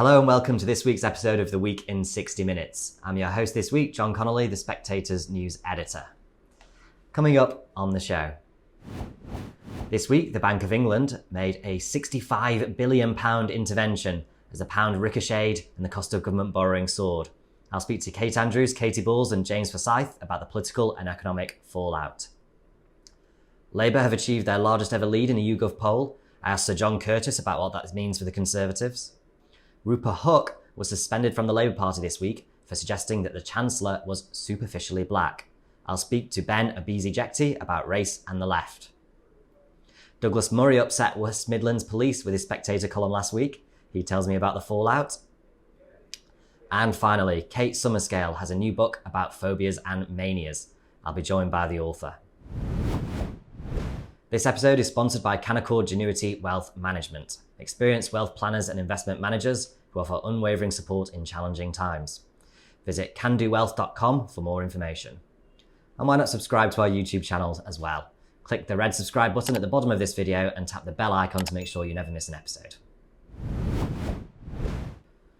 Hello and welcome to this week's episode of The Week in 60 Minutes. I'm your host this week, John Connolly, the Spectator's news editor. Coming up on the show. This week, the Bank of England made a £65 billion intervention as the pound ricocheted and the cost of government borrowing soared. I'll speak to Kate Andrews, Katy Balls and James Forsyth about the political and economic fallout. Labour have achieved their largest ever lead in a YouGov poll. I asked Sir John Curtice about what that means for the Conservatives. Rupert Hook was suspended from the Labour Party this week for suggesting that the Chancellor was superficially black. I'll speak to Ben Obese-Jecty about race and the left. Douglas Murray upset West Midlands Police with his Spectator column last week. He tells me about the fallout. And finally, Kate Summerscale has a new book about phobias and manias. I'll be joined by the author. This episode is sponsored by Canaccord Genuity Wealth Management, experienced wealth planners and investment managers who offer unwavering support in challenging times. Visit candowealth.com for more information. And why not subscribe to our YouTube channel as well? Click the red subscribe button at the bottom of this video and tap the bell icon to make sure you never miss an episode.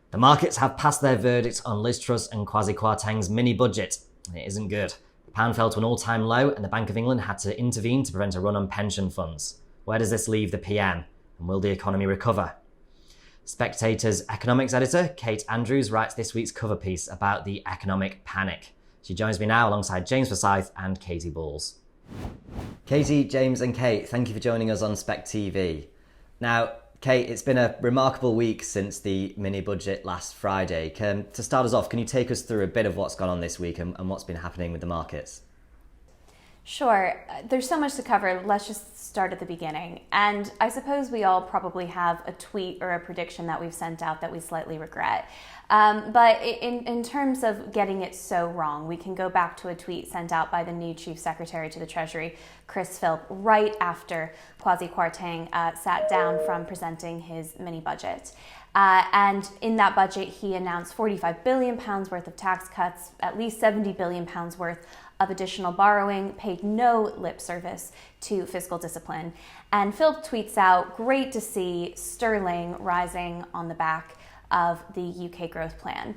The markets have passed their verdict on Liz Truss and Kwasi Kwarteng's mini-budget, and it isn't good. The pound fell to an all-time low and the Bank of England had to intervene to prevent a run on pension funds. Where does this leave the PM? And will the economy recover? Spectator's economics editor, Kate Andrews, writes this week's cover piece about the economic panic. She joins me now alongside James Forsyth and Katy Balls. Katy, James and Kate, thank you for joining us on Spec TV. Now, Kate, it's been a remarkable week since the mini-budget last Friday. To start us off, can you take us through a bit of what's gone on this week and what's been happening with the markets? Sure. There's so much to cover. Let's just start at the beginning. And I suppose we all probably have a tweet or a prediction that we've sent out that we slightly regret. But in terms of getting it so wrong, we can go back to a tweet sent out by the new Chief Secretary to the Treasury, Chris Philp, right after Kwasi Kwarteng sat down from presenting his mini-budget. And in that budget, he announced £45 billion worth of tax cuts, at least £70 billion worth of additional borrowing, paid no lip service to fiscal discipline. And Philp tweets out, "Great to see sterling rising on the back of the UK growth plan."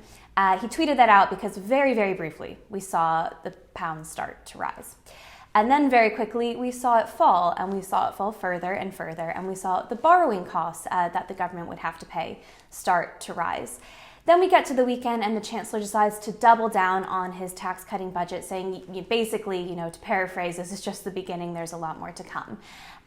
He tweeted that out because very, very briefly, we saw the pound start to rise. And then very quickly, we saw it fall, and we saw it fall further and further, and we saw the borrowing costs that the government would have to pay start to rise. Then we get to the weekend and the Chancellor decides to double down on his tax-cutting budget, saying basically, to paraphrase, this is just the beginning, there's a lot more to come.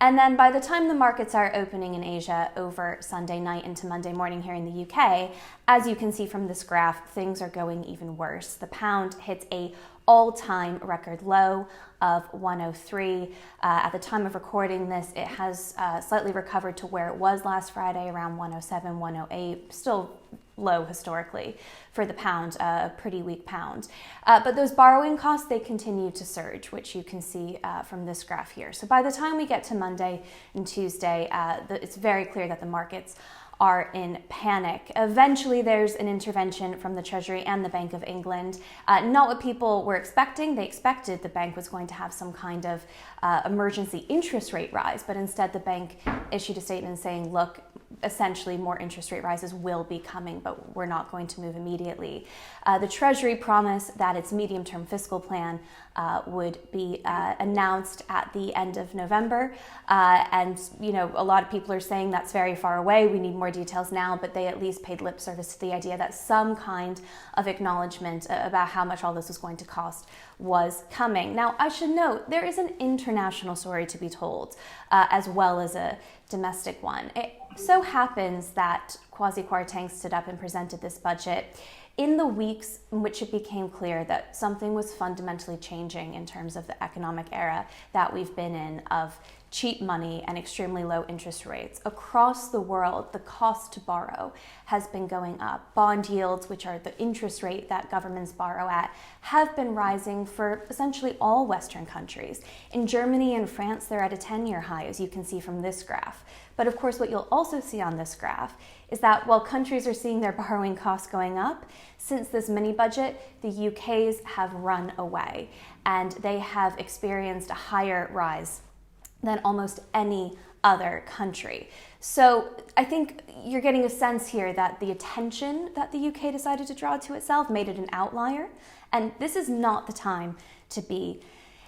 And then by the time the markets are opening in Asia over Sunday night into Monday morning here in the UK, as you can see from this graph, things are going even worse. The pound hits a all-time record low of 103. At the time of recording this, it has slightly recovered to where it was last Friday, around 107, 108, still low historically for the pound, a pretty weak pound. But those borrowing costs, they continue to surge, which you can see from this graph here. So by the time we get to Monday and Tuesday, it's very clear that the markets are in panic. Eventually, there's an intervention from the Treasury and the Bank of England. Not what people were expecting. They expected the bank was going to have some kind of emergency interest rate rise, but instead the bank issued a statement saying, look, essentially more interest rate rises will be coming, but we're not going to move immediately. The Treasury promised that its medium-term fiscal plan would be announced at the end of November. And, a lot of people are saying that's very far away. We need more details now, but they at least paid lip service to the idea that some kind of acknowledgement about how much all this was going to cost was coming. Now, I should note, there is an international story to be told, as well as a domestic one. It so happens that Kwasi Kwarteng stood up and presented this budget in the weeks in which it became clear that something was fundamentally changing in terms of the economic era that we've been in of cheap money and extremely low interest rates. Across the world, the cost to borrow has been going up. Bond yields, which are the interest rate that governments borrow at, have been rising for essentially all Western countries. In Germany and France, they're at a 10-year high, as you can see from this graph. But of course, what you'll also see on this graph is that while countries are seeing their borrowing costs going up, since this mini budget, the UK's have run away and they have experienced a higher rise than almost any other country. So I think you're getting a sense here that the attention that the UK decided to draw to itself made it an outlier. And this is not the time to be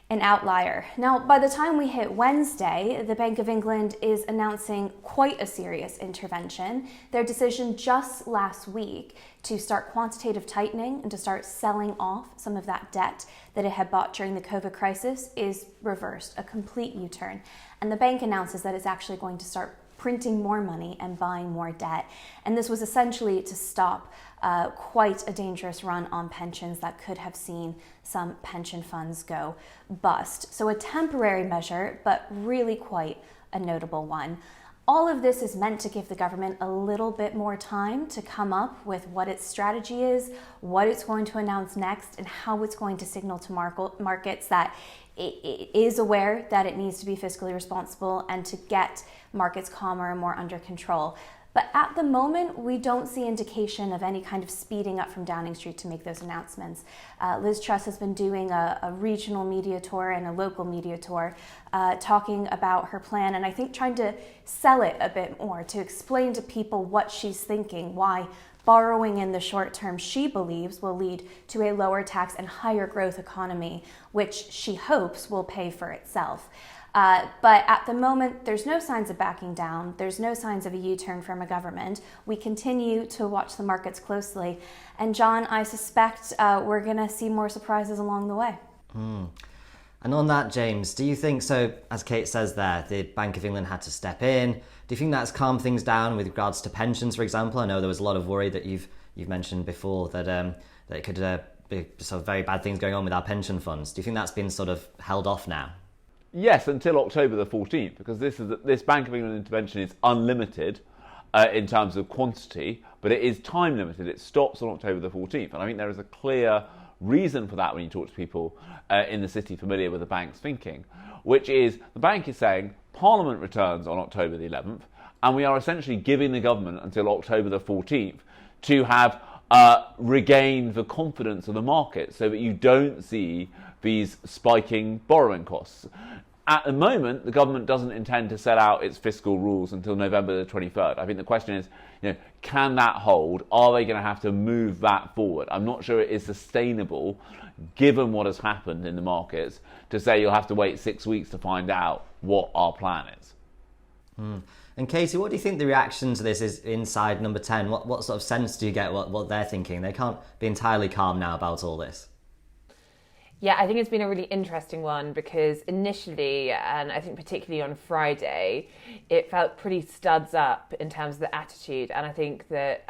an outlier. Now, by the time we hit Wednesday, the Bank of England is announcing quite a serious intervention. Their decision just last week to start quantitative tightening and to start selling off some of that debt that it had bought during the COVID crisis is reversed, a complete U-turn. And the bank announces that it's actually going to start printing more money and buying more debt. And this was essentially to stop quite a dangerous run on pensions that could have seen some pension funds go bust. So a temporary measure, but really quite a notable one. All of this is meant to give the government a little bit more time to come up with what its strategy is, what it's going to announce next, and how it's going to signal to markets that it is aware that it needs to be fiscally responsible and to get markets calmer and more under control. But at the moment, we don't see indication of any kind of speeding up from Downing Street to make those announcements. Liz Truss has been doing a regional media tour and a local media tour talking about her plan, and I think trying to sell it a bit more, to explain to people what she's thinking, why borrowing in the short term, she believes, will lead to a lower tax and higher growth economy, which she hopes will pay for itself. But at the moment, there's no signs of backing down. There's no signs of a U-turn from a government. We continue to watch the markets closely. And John, I suspect we're going to see more surprises along the way. And on that, James, do you think, so as Kate says there, the Bank of England had to step in. Do you think that's calmed things down with regards to pensions, for example? I know there was a lot of worry that you've mentioned before that it could be sort of very bad things going on with our pension funds. Do you think that's been sort of held off now? Yes, until October the 14th, because this Bank of England intervention is unlimited in terms of quantity, but it is time limited. It stops on October the 14th. And I think there is a clear reason for that when you talk to people in the city familiar with the bank's thinking, which is the bank is saying Parliament returns on October the 11th, and we are essentially giving the government until October the 14th to have regained the confidence of the market so that you don't see these spiking borrowing costs. At the moment, the government doesn't intend to set out its fiscal rules until November the 23rd. I think the question is, can that hold? Are they going to have to move that forward? I'm not sure it is sustainable, given what has happened in the markets, to say you'll have to wait 6 weeks to find out what our plan is. And Katie, what do you think the reaction to this is inside Number 10? What sort of sense do you get what they're thinking? They can't be entirely calm now about all this. Yeah, I think it's been a really interesting one because initially, and I think particularly on Friday, it felt pretty studs up in terms of the attitude. And I think that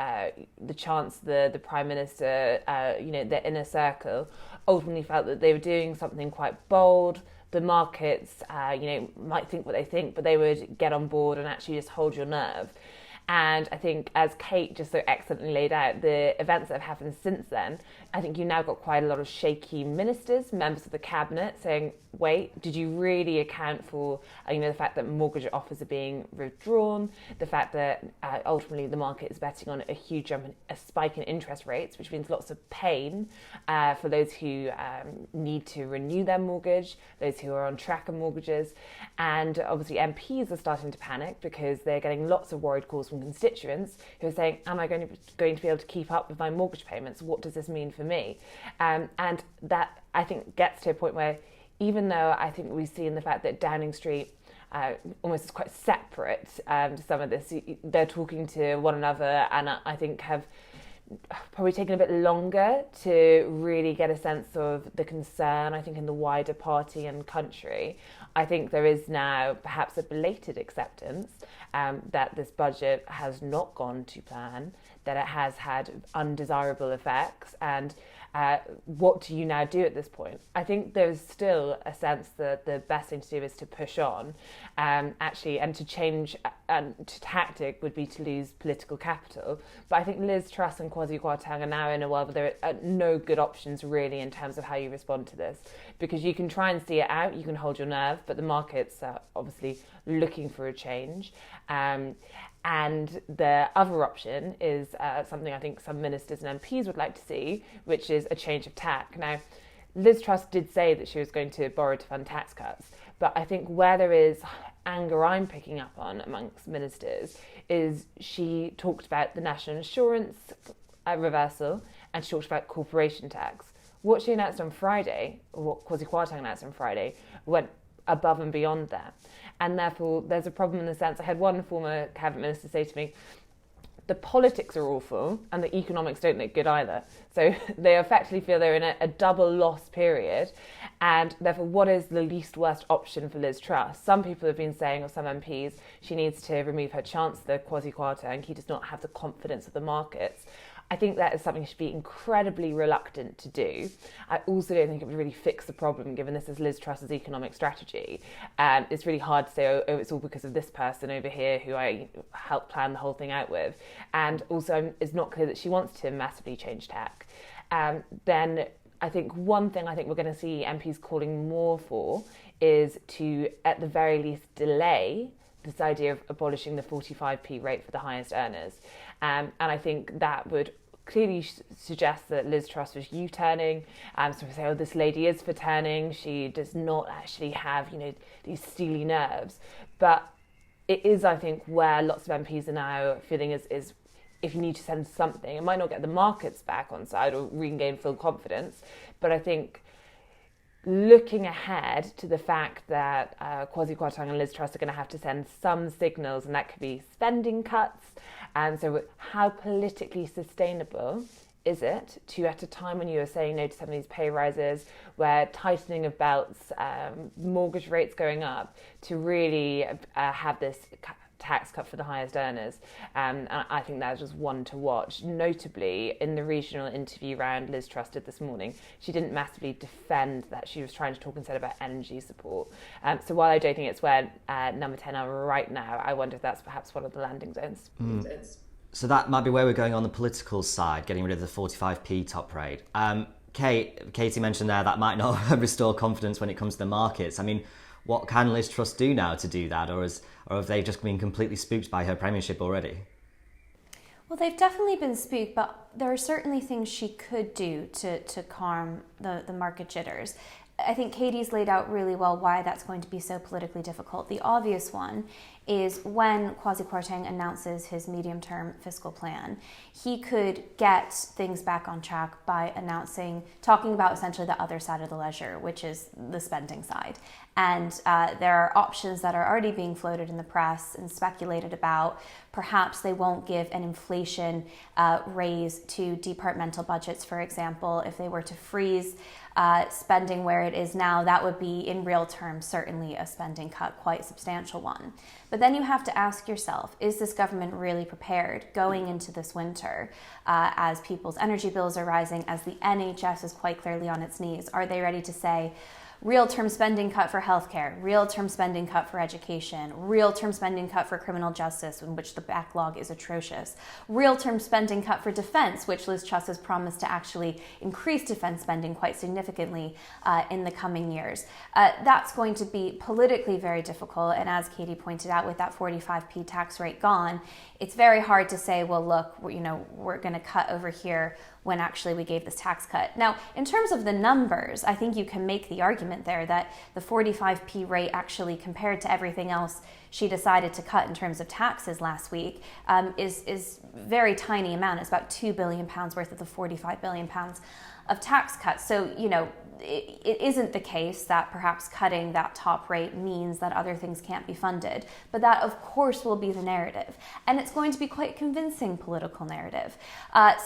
the Chancellor, the Prime Minister, their inner circle ultimately felt that they were doing something quite bold. The markets, might think what they think, but they would get on board and actually just hold your nerve. And I think, as Kate just so excellently laid out, the events that have happened since then, I think you now got quite a lot of shaky ministers, members of the cabinet saying, wait, did you really account for, the fact that mortgage offers are being withdrawn, the fact that ultimately the market is betting on a huge jump, a spike in interest rates, which means lots of pain for those who need to renew their mortgage, those who are on tracker mortgages. And obviously MPs are starting to panic because they're getting lots of worried calls from constituents who are saying, am I going to be able to keep up with my mortgage payments? What does this mean for me? And that, I think, gets to a point where, even though I think we see in the fact that Downing Street almost is quite separate to some of this, they're talking to one another, and I think have probably taken a bit longer to really get a sense of the concern, I think, in the wider party and country. I think there is now perhaps a belated acceptance that this budget has not gone to plan, that it has had undesirable effects, and what do you now do at this point? I think there's still a sense that the best thing to do is to push on, and to change to tactic would be to lose political capital. But I think Liz Truss and Kwasi Kwarteng are now in a world where there are no good options really in terms of how you respond to this, because you can try and see it out, you can hold your nerve, but the markets are obviously looking for a change. And the other option is something I think some ministers and MPs would like to see, which is a change of tack. Now, Liz Truss did say that she was going to borrow to fund tax cuts, but I think where there is anger I'm picking up on amongst ministers is she talked about the national insurance reversal, and she talked about corporation tax. What she announced on Friday, or what Kwasi Kwarteng announced on Friday, went above and beyond that. And therefore, there's a problem in the sense, I had one former cabinet minister say to me, the politics are awful and the economics don't look good either. So they effectively feel they're in a double loss period. And therefore, what is the least worst option for Liz Truss? Some people have been saying, or some MPs, she needs to remove her chancellor, Kwasi Kwarteng. He does not have the confidence of the markets. I think that is something she'd be incredibly reluctant to do. I also don't think it would really fix the problem, given this is Liz Truss's economic strategy. It's really hard to say, oh, it's all because of this person over here who I helped plan the whole thing out with. And also, it's not clear that she wants to massively change tack. Then I think one thing I think we're going to see MPs calling more for is to, at the very least, delay this idea of abolishing the 45p rate for the highest earners. And I think that would clearly suggest that Liz Truss was U-turning. So we say, oh, this lady is for turning. She does not actually have, these steely nerves. But it is, I think, where lots of MPs are now feeling is if you need to send something, it might not get the markets back on side or regain full confidence. But I think looking ahead to the fact that Kwasi Kwarteng and Liz Truss are going to have to send some signals, and that could be spending cuts. And so how politically sustainable is it to, at a time when you are saying no to some of these pay rises, where tightening of belts, mortgage rates going up, to really have this tax cut for the highest earners? And I think that's just one to watch. Notably, in the regional interview round Liz Truss did this morning, she didn't massively defend that. She was trying to talk instead about energy support. So while I don't think it's where number 10 are right now, I wonder if that's perhaps one of the landing zones. So that might be where we're going on the political side, getting rid of the 45p top rate. Katie mentioned there that might not restore confidence when it comes to the markets. I mean, what can Liz Truss do now to do that, or have they just been completely spooked by her premiership already? Well, they've definitely been spooked, but there are certainly things she could do to calm the market jitters. I think Katie's laid out really well why that's going to be so politically difficult. The obvious one is when Kwasi Kwarteng announces his medium-term fiscal plan, he could get things back on track by talking about essentially the other side of the ledger, which is the spending side. And there are options that are already being floated in the press and speculated about. Perhaps they won't give an inflation raise to departmental budgets, for example. If they were to freeze spending where it is now, that would be, in real terms, certainly a spending cut, quite a substantial one. But then you have to ask yourself, is this government really prepared going into this winter as people's energy bills are rising, as the NHS is quite clearly on its knees? Are they ready to say, real-term spending cut for healthcare, real-term spending cut for education, real-term spending cut for criminal justice, in which the backlog is atrocious, real-term spending cut for defense, which Liz Truss has promised to actually increase defense spending quite significantly in the coming years. That's going to be politically very difficult, and as Katie pointed out, with that 45p tax rate gone, it's very hard to say, well, look, we're going to cut over here when actually we gave this tax cut. Now, in terms of the numbers, I think you can make the argument there that the 45p rate actually, compared to everything else she decided to cut in terms of taxes last week, is very tiny amount. It's about £2 billion worth of the £45 billion of tax cuts. So, it isn't the case that perhaps cutting that top rate means that other things can't be funded. But that, of course, will be the narrative. And it's going to be quite convincing political narrative.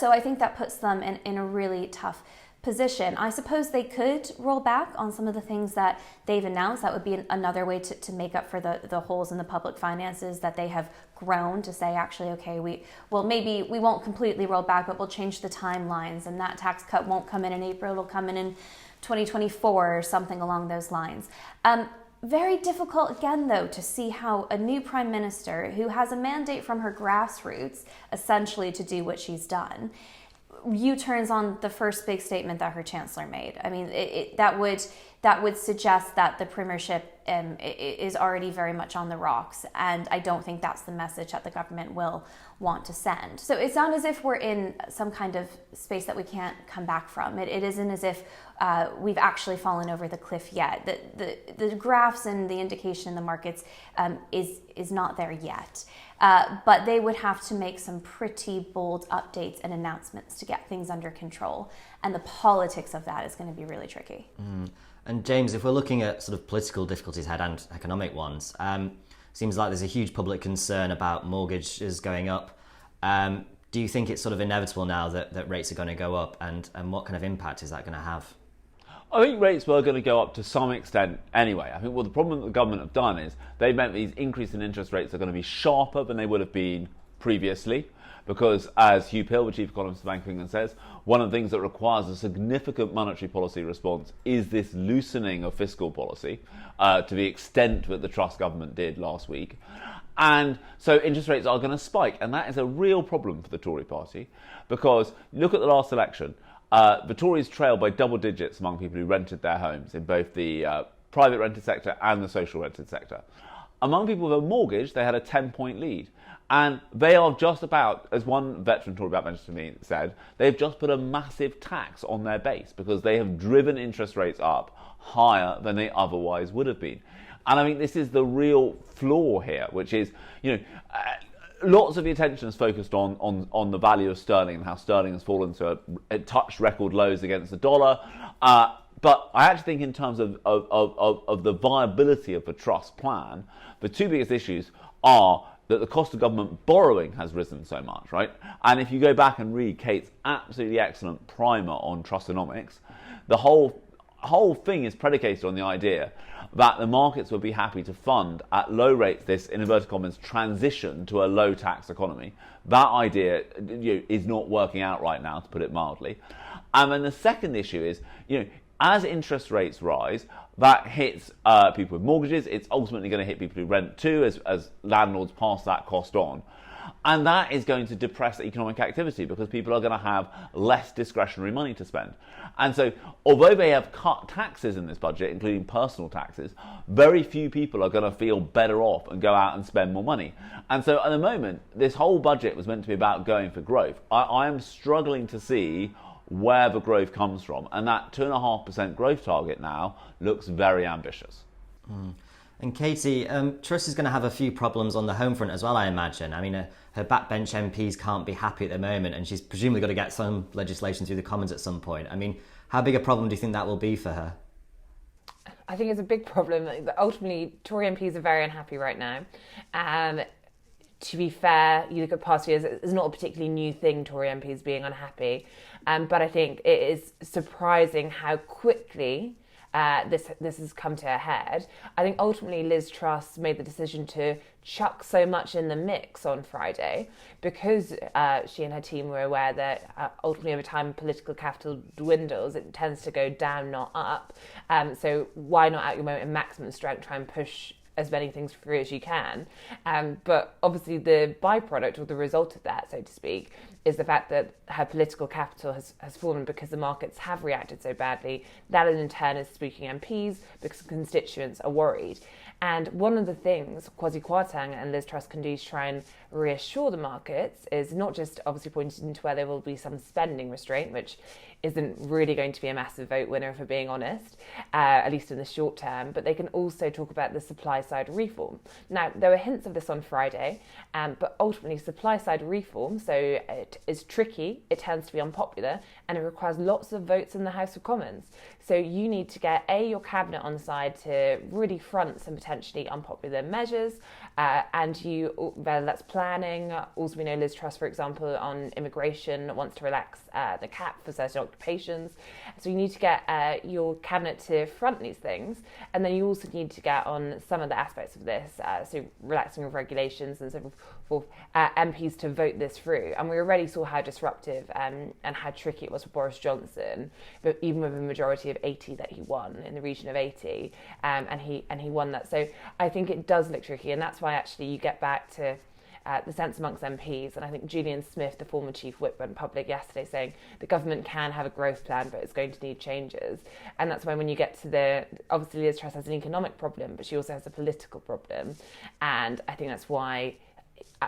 So I think that puts them in a really tough position. I suppose they could roll back on some of the things that they've announced. That would be another way to make up for the holes in the public finances that they have grown, to say, actually, okay, maybe we won't completely roll back, but we'll change the timelines, and that tax cut won't come in April, it'll come in 2024 or something along those lines. Very difficult, again, though, to see how a new prime minister who has a mandate from her grassroots, essentially, to do what she's done, U-turns on the first big statement that her chancellor made. I mean, that would suggest that the premiership is already very much on the rocks, and I don't think that's the message that the government will want to send. So it's not as if we're in some kind of space that we can't come back from. It isn't as if we've actually fallen over the cliff yet. The graphs and the indication in the markets is not there yet. But they would have to make some pretty bold updates and announcements to get things under control. And the politics of that is going to be really tricky. And James, if we're looking at sort of political difficulties ahead and economic ones, seems like there's a huge public concern about mortgages going up. Do you think it's sort of inevitable now that rates are going to go up, and what kind of impact is that going to have? I think rates were going to go up to some extent anyway. I think the problem that the government have done is they've meant these increases in interest rates are going to be sharper than they would have been previously, because as Hugh Pill, the chief economist of the Bank of England, says, one of the things that requires a significant monetary policy response is this loosening of fiscal policy to the extent that the Truss government did last week. And so interest rates are going to spike, and that is a real problem for the Tory party, because look at the last election. The Tories trailed by double digits among people who rented their homes in both the private rented sector and the social rented sector. Among people with a mortgage, they had a 10-point lead. And they are just about, as one veteran Tory backbencher to me said, they've just put a massive tax on their base because they have driven interest rates up higher than they otherwise would have been. And I think this is the real flaw here, which is, lots of the attention is focused on the value of sterling and how sterling has fallen to it touched record lows against the dollar. But I actually think in terms of the viability of the Truss plan, the two biggest issues are that the cost of government borrowing has risen so much, right? And if you go back and read Kate's absolutely excellent primer on Trussonomics, the whole thing is predicated on the idea that the markets would be happy to fund at low rates this, in inverted commas, transition to a low tax economy. That idea is not working out right now, to put it mildly. And then the second issue is, as interest rates rise, that hits people with mortgages. It's ultimately going to hit people who rent too, as landlords pass that cost on. And that is going to depress economic activity because people are going to have less discretionary money to spend. And so, although they have cut taxes in this budget, including personal taxes, very few people are going to feel better off and go out and spend more money. And so, at the moment, this whole budget was meant to be about going for growth. I am struggling to see where the growth comes from. And that 2.5% growth target now looks very ambitious. And Katie, Truss is going to have a few problems on the home front as well, I imagine. I mean, her backbench MPs can't be happy at the moment, and she's presumably got to get some legislation through the Commons at some point. I mean, how big a problem do you think that will be for her? I think it's a big problem. Ultimately, Tory MPs are very unhappy right now. To be fair, you look at past years, it's not a particularly new thing, Tory MPs being unhappy. But I think it is surprising how quickly this has come to a head. I think ultimately Liz Truss made the decision to chuck so much in the mix on Friday because she and her team were aware that ultimately over time political capital dwindles. It tends to go down, not up. So why not at your moment in maximum strength try and push as many things through as you can. But obviously the byproduct or the result of that, so to speak, is the fact that her political capital has fallen because the markets have reacted so badly. That in turn is spooking MPs because constituents are worried. And one of the things Kwasi Kwarteng and Liz Truss can do to try and reassure the markets is not just obviously pointing to where there will be some spending restraint, which isn't really going to be a massive vote winner, if we're being honest, at least in the short term, but they can also talk about the supply side reform. Now, there were hints of this on Friday, but ultimately supply side reform, so it is tricky, it tends to be unpopular, and it requires lots of votes in the House of Commons. So you need to get, your cabinet on side to really front some potentially unpopular measures, and whether that's planning. Also, we know Liz Truss, for example, on immigration wants to relax the cap for certain occupations. So you need to get your cabinet to front these things, and then you also need to get on some of the aspects of this, so relaxing of regulations and so forth, for MPs to vote this through. And we already saw how disruptive and how tricky it was for Boris Johnson, but even with a majority of 80 that he won, in the region of 80, and he won that. So I think it does look tricky, and that's why actually you get back to the sense amongst MPs. And I think Julian Smith, the former chief whip, went public yesterday saying the government can have a growth plan, but it's going to need changes. And that's when you get to obviously Liz Truss has an economic problem, but she also has a political problem. And I think that's why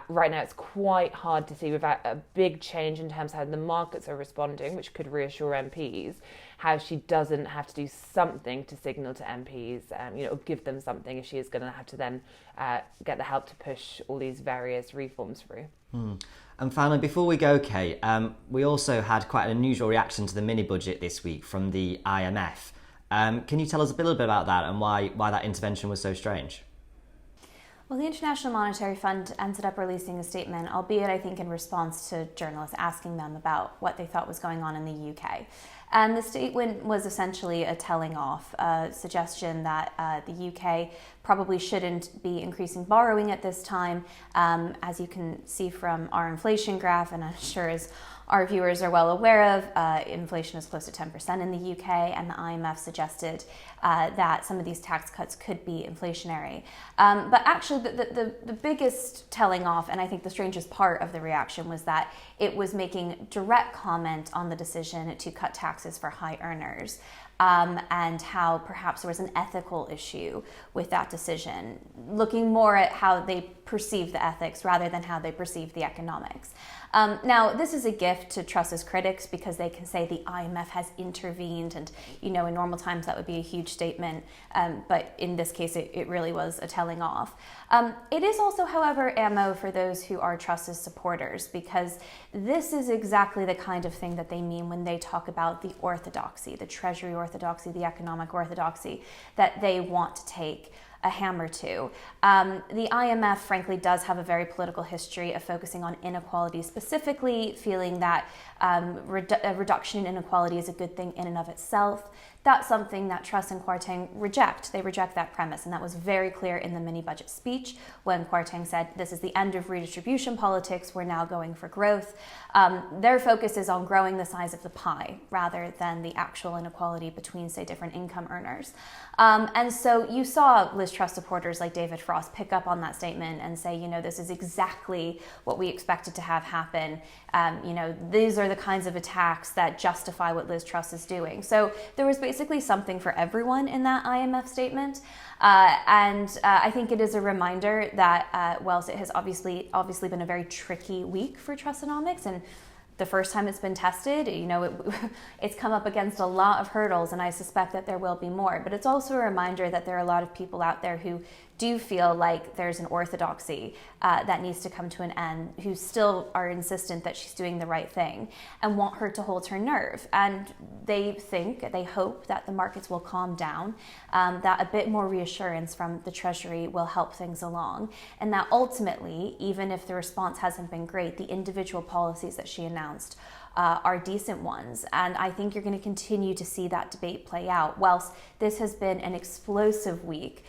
right now it's quite hard to see, without a big change in terms of how the markets are responding, which could reassure MPs, how she doesn't have to do something to signal to MPs, or give them something if she is going to have to then get the help to push all these various reforms through. And finally, before we go, Kate, we also had quite an unusual reaction to the mini-budget this week from the IMF. Can you tell us a little bit about that and why that intervention was so strange? Well, the International Monetary Fund ended up releasing a statement, albeit I think in response to journalists asking them about what they thought was going on in the UK. And the statement was essentially a telling off, a suggestion that the UK probably shouldn't be increasing borrowing at this time. As you can see from our inflation graph, and I'm sure as our viewers are well aware of, inflation is close to 10% in the UK, and the IMF suggested that some of these tax cuts could be inflationary. But actually, the biggest telling off, and I think the strangest part of the reaction, was that it was making direct comment on the decision to cut taxes for high earners. And how perhaps there was an ethical issue with that decision, looking more at how they perceive the ethics rather than how they perceive the economics. Now, this is a gift to Truss's critics because they can say the IMF has intervened, and in normal times that would be a huge statement, but in this case it really was a telling off. It is also, however, ammo for those who are Truss's supporters, because this is exactly the kind of thing that they mean when they talk about the orthodoxy, the Treasury orthodoxy, the economic orthodoxy that they want to take a hammer to. The IMF, frankly, does have a very political history of focusing on inequality, specifically feeling that a reduction in inequality is a good thing in and of itself. That's something that Truss and Kwarteng reject. They reject that premise, and that was very clear in the mini-budget speech when Kwarteng said, this is the end of redistribution politics, we're now going for growth. Their focus is on growing the size of the pie rather than the actual inequality between, say, different income earners. And so you saw Liz Truss supporters like David Frost pick up on that statement and say, this is exactly what we expected to have happen. These are the kinds of attacks that justify what Liz Truss is doing. So there was basically something for everyone in that IMF statement. And I think it is a reminder that whilst it has obviously been a very tricky week for Trussonomics, and the first time it's been tested, it's come up against a lot of hurdles, and I suspect that there will be more. But it's also a reminder that there are a lot of people out there who do feel like there's an orthodoxy that needs to come to an end, who still are insistent that she's doing the right thing and want her to hold her nerve. And they hope that the markets will calm down, that a bit more reassurance from the Treasury will help things along, and that ultimately, even if the response hasn't been great, the individual policies that she announced are decent ones. And I think you're going to continue to see that debate play out. Whilst this has been an explosive week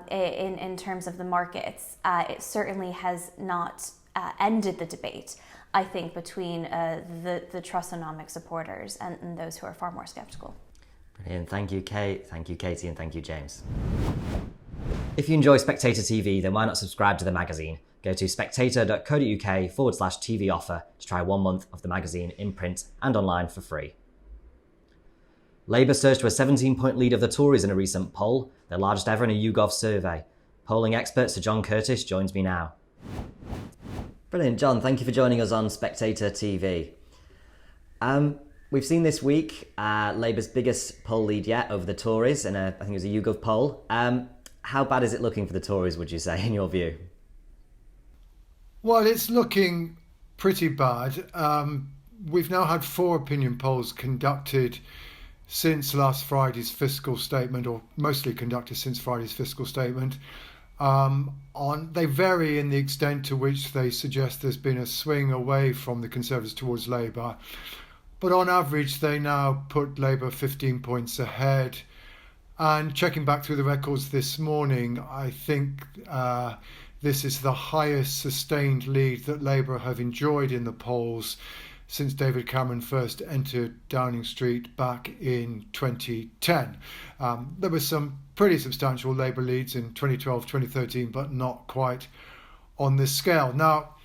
in terms of the markets, it certainly has not ended the debate, I think, between the Trussonomic supporters and those who are far more skeptical. Brilliant. Thank you, Kate. Thank you, Katie. And thank you, James. If you enjoy Spectator TV, then why not subscribe to the magazine? Go to spectator.co.uk/TV offer to try 1 month of the magazine in print and online for free. Labour surged to a 17-point lead of the Tories in a recent poll, their largest ever in a YouGov survey. Polling expert Sir John Curtice joins me now. Brilliant, John. Thank you for joining us on Spectator TV. We've seen this week Labour's biggest poll lead yet over the Tories in I think it was a YouGov poll. How bad is it looking for the Tories, would you say, in your view? Well, it's looking pretty bad. We've now had 4 opinion polls conducted since last Friday's fiscal statement, or mostly conducted since Friday's fiscal statement. They vary in the extent to which they suggest there's been a swing away from the Conservatives towards Labour. But on average, they now put Labour 15 points ahead. And checking back through the records this morning, I think this is the highest sustained lead that Labour have enjoyed in the polls since David Cameron first entered Downing Street back in 2010. There were some pretty substantial Labour leads in 2012, 2013, but not quite on this scale. Now,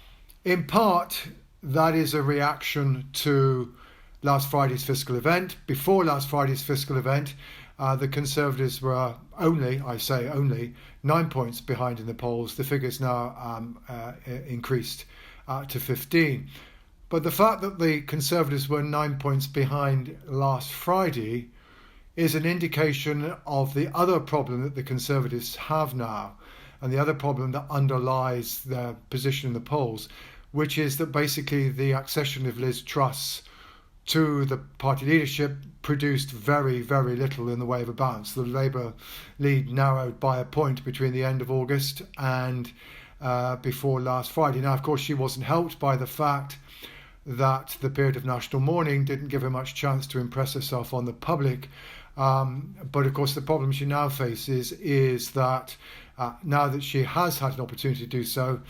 in part, that is a reaction to last Friday's fiscal event. Before last Friday's fiscal event, the Conservatives were only 9 points behind in the polls. The figure's now increased to 15. But the fact that the Conservatives were 9 points behind last Friday is an indication of the other problem that the Conservatives have now, and the other problem that underlies their position in the polls, which is that basically the accession of Liz Truss to the party leadership produced very, very little in the way of a balance. The Labour lead narrowed by a point between the end of August and before last Friday. Now, of course, she wasn't helped by the fact that the period of national mourning didn't give her much chance to impress herself on the public. But of course, the problem she now faces is that now that she has had an opportunity to do so,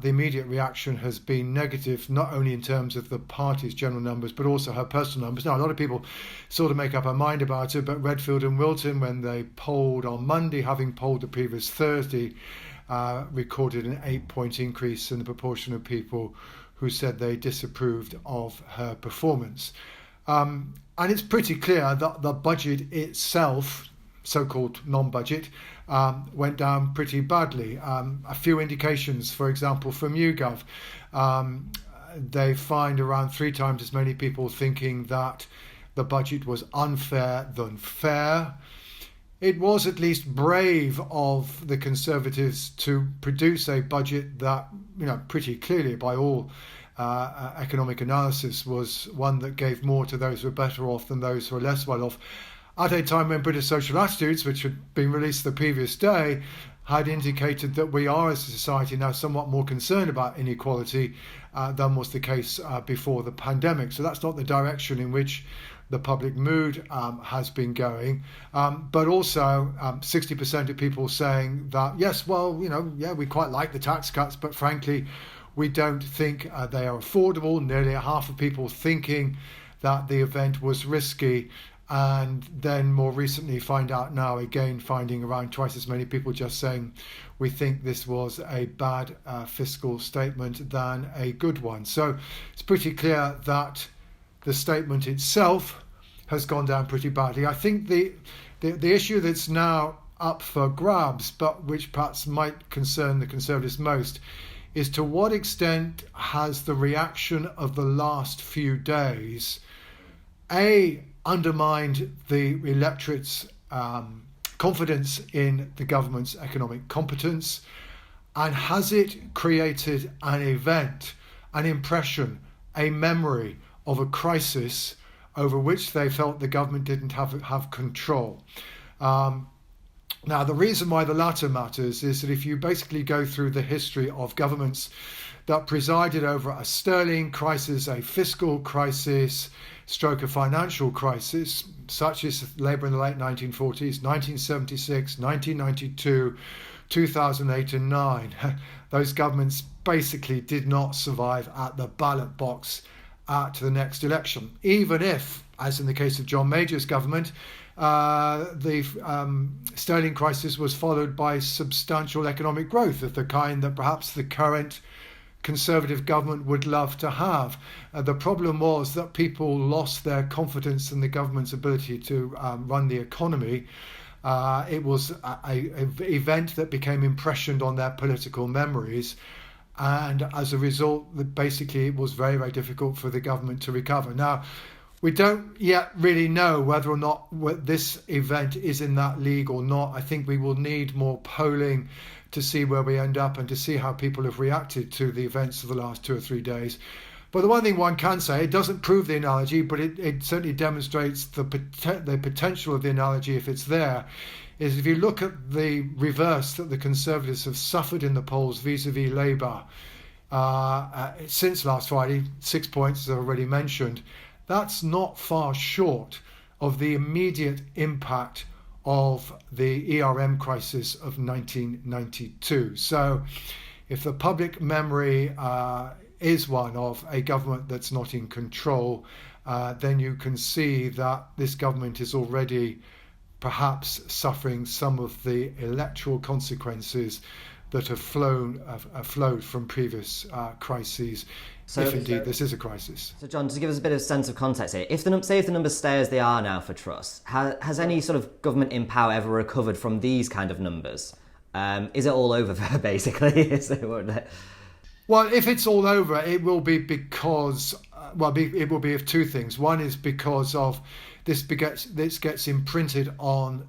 the immediate reaction has been negative, not only in terms of the party's general numbers, but also her personal numbers. Now, a lot of people sort of make up their mind about it, but Redfield and Wilton, when they polled on Monday, having polled the previous Thursday, recorded an 8-point increase in the proportion of people who said they disapproved of her performance. And it's pretty clear that the budget itself, so-called non-budget, went down pretty badly. A few indications, for example, from YouGov. They find around 3 times as many people thinking that the budget was unfair than fair. It was at least brave of the Conservatives to produce a budget that, pretty clearly by all economic analysis was one that gave more to those who were better off than those who were less well off, at a time when British Social Attitudes, which had been released the previous day, had indicated that we are as a society now somewhat more concerned about inequality than was the case before the pandemic. So that's not the direction in which the public mood has been going. But also 60% of people saying that, yes, well, we quite like the tax cuts, but frankly, we don't think they are affordable. Nearly half of people thinking that the event was risky. And then more recently finding around twice as many people just saying we think this was a bad fiscal statement than a good one. So it's pretty clear that the statement itself has gone down pretty badly. I think the issue that's now up for grabs, but which perhaps might concern the Conservatives most, is to what extent has the reaction of the last few days undermined the electorate's confidence in the government's economic competence, and has it created an event, an impression, a memory of a crisis over which they felt the government didn't have control. Now, the reason why the latter matters is that if you basically go through the history of governments that presided over a sterling crisis, a fiscal crisis, stroke a financial crisis, such as Labour in the late 1940s, 1976, 1992, 2008 and 9, those governments basically did not survive at the ballot box at the next election, even if, as in the case of John Major's government, the sterling crisis was followed by substantial economic growth of the kind that perhaps the current Conservative government would love to have. The problem was that people lost their confidence in the government's ability to run the economy. It was an event that became impressioned on their political memories. And as a result, basically, it was very, very difficult for the government to recover. Now, we don't yet really know whether or not this event is in that league or not. I think we will need more polling to see where we end up and to see how people have reacted to the events of the last 2 or 3 days. But the one thing one can say, it doesn't prove the analogy, but it certainly demonstrates the potential of the analogy if it's there, is if you look at the reverse that the Conservatives have suffered in the polls vis-a-vis Labour since last Friday, 6 points as I already mentioned, that's not far short of the immediate impact of the ERM crisis of 1992. So if the public memory is one of a government that's not in control, then you can see that this government is already perhaps suffering some of the electoral consequences that have flowed from previous crises, if indeed this is a crisis. So, John, to give us a bit of sense of context here, if the numbers stay as they are now for Truss, has any sort of government in power ever recovered from these kind of numbers? Is it all over for her, basically? Well, if it's all over, it will be because, it will be of two things. One is because of this gets imprinted on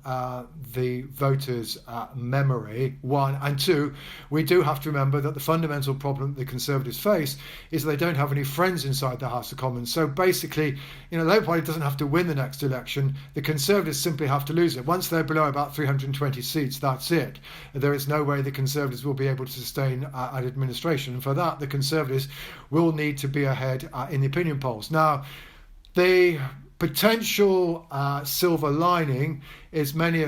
the voters' memory, one. And two, we do have to remember that the fundamental problem the Conservatives face is they don't have any friends inside the House of Commons. So basically, the Labour Party doesn't have to win the next election. The Conservatives simply have to lose it. Once they're below about 320 seats, that's it. There is no way the Conservatives will be able to sustain an administration. And for that, the Conservatives will need to be ahead in the opinion polls. Now, the potential silver lining, as many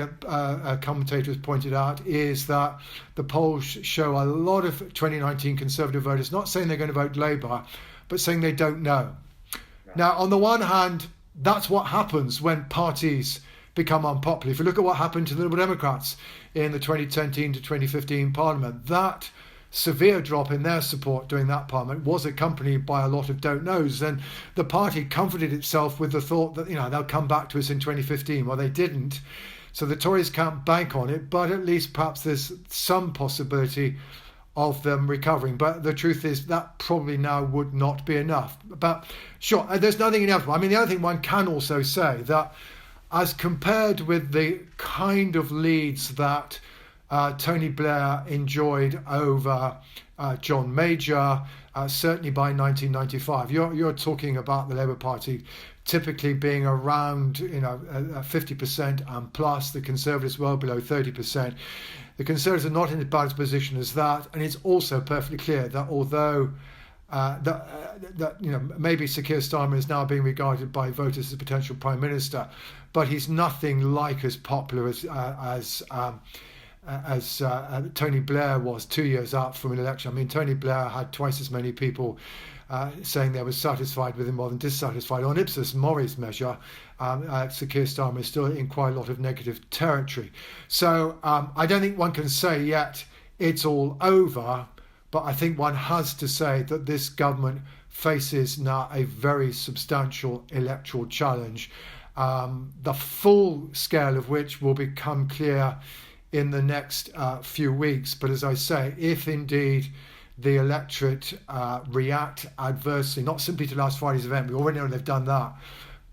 commentators pointed out, is that the polls show a lot of 2019 Conservative voters not saying they're going to vote Labour, but saying they don't know. Right. Now, on the one hand, that's what happens when parties become unpopular. If you look at what happened to the Liberal Democrats in the 2010 to 2015 Parliament, that severe drop in their support during that parliament was accompanied by a lot of don't knows, and the party comforted itself with the thought that they'll come back to us in 2015. Well, they didn't, so the Tories can't bank on it, but at least perhaps there's some possibility of them recovering. But the truth is that probably now would not be enough. But sure, there's nothing inevitable. I mean, the other thing one can also say that as compared with the kind of leads that Tony Blair enjoyed over John Major, certainly by 1995. You're talking about the Labour Party typically being around 50% and plus, the Conservatives well below 30%. The Conservatives are not in as bad a position as that, and it's also perfectly clear that although maybe Sir Keir Starmer is now being regarded by voters as a potential Prime Minister, but he's nothing like as popular as Tony Blair was 2 years out from an election. I mean, Tony Blair had twice as many people saying they were satisfied with him more than dissatisfied. On Ipsos Mori's measure, Sir Keir Starmer is still in quite a lot of negative territory. So I don't think one can say yet it's all over, but I think one has to say that this government faces now a very substantial electoral challenge, the full scale of which will become clear in the next few weeks. But as I say, if indeed the electorate react adversely, not simply to last Friday's event, we already know they've done that,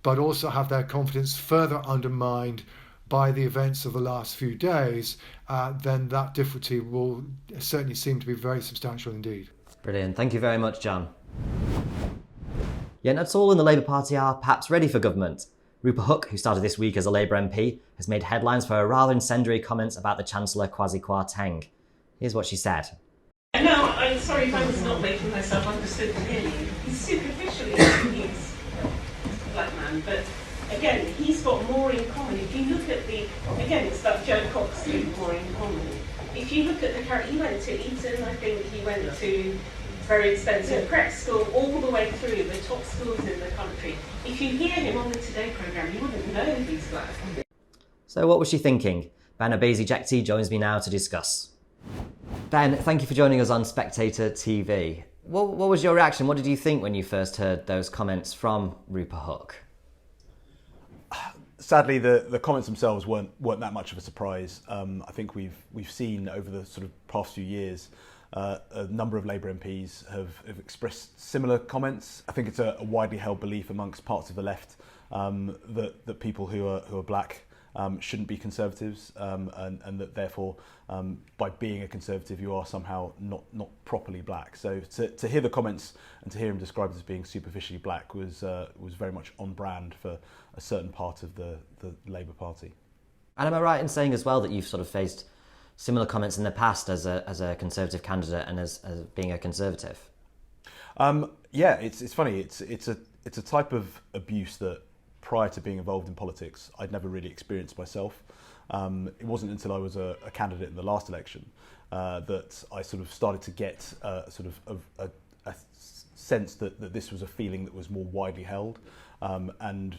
but also have their confidence further undermined by the events of the last few days, then that difficulty will certainly seem to be very substantial indeed. Brilliant. Thank you very much, John. Yet not all in the Labour Party are perhaps ready for government. Rupert Hook, who started this week as a Labour MP, has made headlines for her rather incendiary comments about the Chancellor Kwasi Kwarteng. Here's what she said. No, I'm sorry if I was not making myself understood clearly. He's superficially he's a black man, but again, he's got more in common. If you look at it's that Joe Cox thing, more in common. If you look at the character, he went to Eton, I think he went to very expensive prep school, all the way through the top schools in the country. If you hear him on the Today programme, you wouldn't know he's black. So what was she thinking? Ben Obese-Jecty joins me now to discuss. Ben, thank you for joining us on Spectator TV. What was your reaction? What did you think when you first heard those comments from Rupert Hook? Sadly, the comments themselves weren't that much of a surprise. I think we've seen over the sort of past few years a number of Labour MPs have expressed similar comments. I think it's a widely held belief amongst parts of the left that people who are black shouldn't be Conservatives, and that therefore by being a Conservative you are somehow not properly black. So to hear the comments and to hear him described as being superficially black was very much on brand for a certain part of the Labour Party. And am I right in saying as well that you've sort of faced similar comments in the past as a Conservative candidate and as being a Conservative? Yeah, it's funny. It's a type of abuse that prior to being involved in politics I'd never really experienced myself. It wasn't until I was a candidate in the last election that I sort of started to get a sense that this was a feeling that was more widely held, and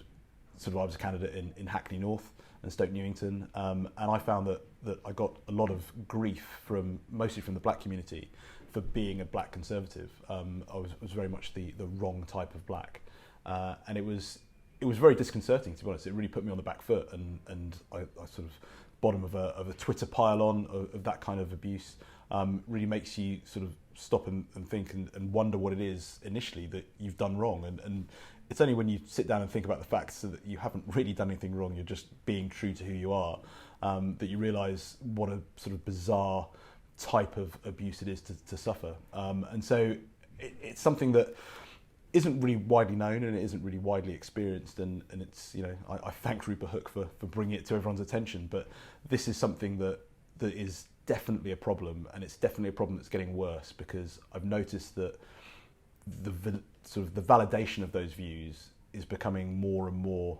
I was a candidate in Hackney North and Stoke Newington, and I found that I got a lot of grief mostly from the black community for being a black Conservative. I was very much the wrong type of black, and it was very disconcerting, to be honest. It really put me on the back foot, and I sort of bottom of a Twitter pile-on of that kind of abuse really makes you sort of stop and think and wonder what it is initially that you've done wrong. And it's only when you sit down and think about the facts so that you haven't really done anything wrong, you're just being true to who you are, that you realise what a sort of bizarre type of abuse it is to suffer. And so it's something that isn't really widely known and it isn't really widely experienced, and it's, you know, I thank Rupert Hook for bringing it to everyone's attention, but this is something that is definitely a problem, and it's definitely a problem that's getting worse, because I've noticed that the validation of those views is becoming more and more